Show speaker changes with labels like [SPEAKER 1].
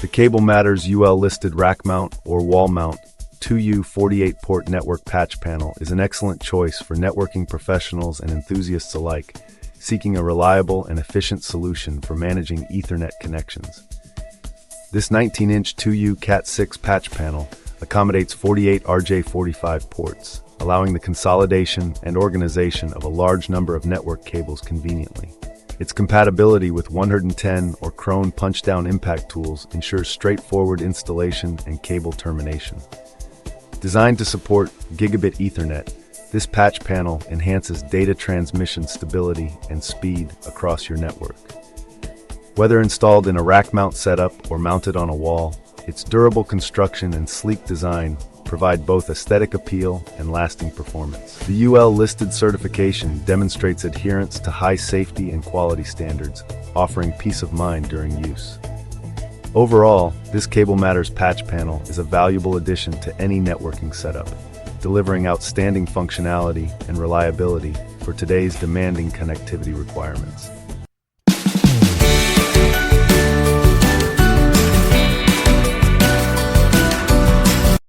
[SPEAKER 1] The Cable Matters UL listed rack mount or wall mount 2U 48-port network patch panel is an excellent choice for networking professionals and enthusiasts alike, seeking a reliable and efficient solution for managing Ethernet connections. This 19-inch 2U Cat6 patch panel accommodates 48 RJ45 ports, allowing the consolidation and organization of a large number of network cables conveniently. Its compatibility with 110 or Krone punch-down impact tools ensures straightforward installation and cable termination. Designed to support Gigabit Ethernet, this patch panel enhances data transmission stability and speed across your network. Whether installed in a rack mount setup or mounted on a wall, its durable construction and sleek design provide both aesthetic appeal and lasting performance. The UL listed certification demonstrates adherence to high safety and quality standards, offering peace of mind during use. Overall, this Cable Matters patch panel is a valuable addition to any networking setup, delivering outstanding functionality and reliability for today's demanding connectivity requirements.